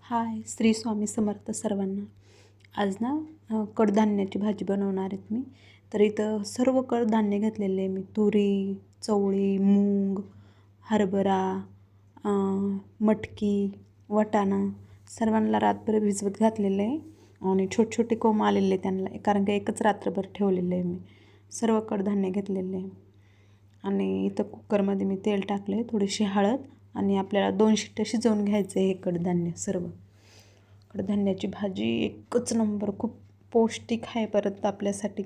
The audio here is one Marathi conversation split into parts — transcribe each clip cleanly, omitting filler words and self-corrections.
हाय, श्री स्वामी समर्थ सर्वांना. आज ना कडधान्याची भाजी बनवणार आहेत मी. तर इथं सर्व कडधान्य घेतलेले आहे मी. तुरी, चवळी, मूग, हरभरा, मटकी, वाटाणा सर्वांना रात्रभर भिजवत घातलेलं आहे. आणि छोटे छोटे कोंब आलेले त्यांना, कारण का एकच रात्रभर ठेवलेलं आहे मी. सर्व कडधान्य घेतलेले आहे. आणि इथं कुकरमध्ये मी तेल टाकले, थोडीशी हळद, आणि आपल्याला 2 शिट्ट्या शिजवून घ्यायचं आहे हे कडधान्य सर्व. कडधान्याची भाजी एकच नंबर, खूप पौष्टिक आहे. परत आपल्यासाठी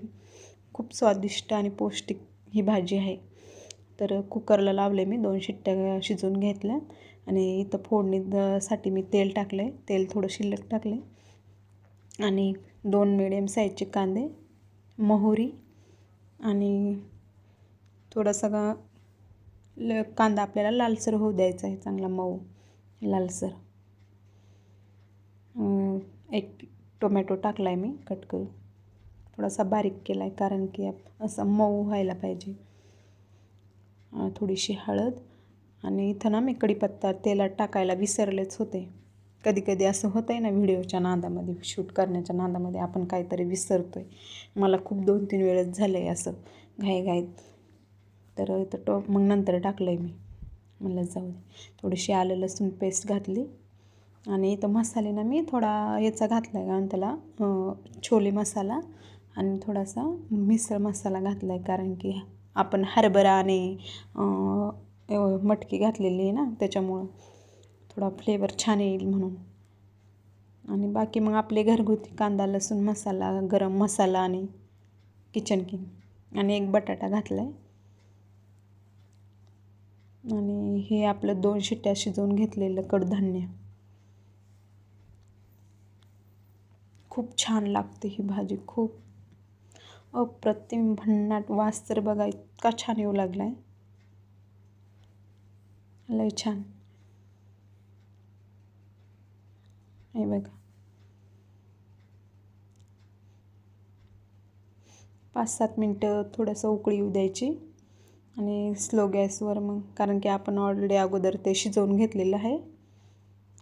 खूप स्वादिष्ट आणि पौष्टिक ही भाजी आहे. तर कुकरला लावले मी, 2 शिट्ट्या शिजवून घेतल्या. आणि इथं फोडणीसाठी मी तेल टाकलं आहे. तेल थोडं शिल्लक टाकले आणि 2 मिडियम साईजचे कांदे, मोहरी, आणि थोडासा कांदा आपल्याला लालसर होऊ द्यायचा आहे, चांगला मऊ लालसर. एक टोमॅटो टाकला आहे मी कट करून, थोडासा बारीक केला आहे, कारण की असं मऊ व्हायला पाहिजे. थोडीशी हळद. आणि इथं ना मी कढीपत्ता तेलात टाकायला विसरलेच होते. कधी कधी असं होतं आहे ना, व्हिडिओच्या नादामध्ये, शूट करण्याच्या नादामध्ये आपण काहीतरी विसरतो आहे. मला खूप 2-3 वेळेस झालं आहे असं घाईघाईत. तर इथं मग नंतर टाकलं आहे मी, म्हणलं जाऊ दे. थोडीशी आलं लसूण पेस्ट घातली. आणि इथं मसाले ना मी थोडा याचा घातला आहे, कारण त्याला छोले मसाला आणि थोडासा मिसळ मसाला घातला आहे, कारण की आपण हरभरा आणि मटकी घातलेली आहे ना, त्याच्यामुळं थोडा फ्लेवर छान येईल म्हणून. आणि बाकी मग आपले घरगुती कांदा लसूण मसाला, गरम मसाला आणि किचन किंग, आणि एक बटाटा घातला आहे. आणि हे आपलं 2 शिट्ट्या शिजवून घेतलेलं कडधान्य. खूप छान लागते ही भाजी, खूप अप्रतिम भन्नाट. वास तर बघा इतका छान येऊ लागला आहे, लय छान. हे बघा, 5-7 मिनटं थोडंसं उकळी येऊ द्यायची आणि स्लो गॅसवर, मग कारण की आपण ऑलरेडी अगोदर ते शिजवून घेतलेलं आहे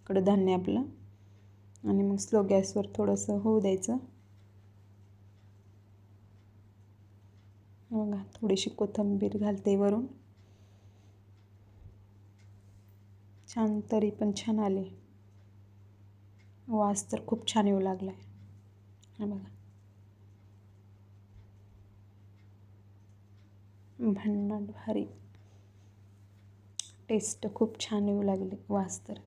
कडधान्य आपलं. आणि मग स्लो गॅसवर थोडंसं होऊ द्यायचं. बघा, थोडीशी कोथिंबीर घालते वरून. छान, तरी पण छान आले. वास तर खूप छान येऊ लागला आहे. हे बघा, भन्नाट भारी टेस्ट, खूप छान येऊ लागले वास तर.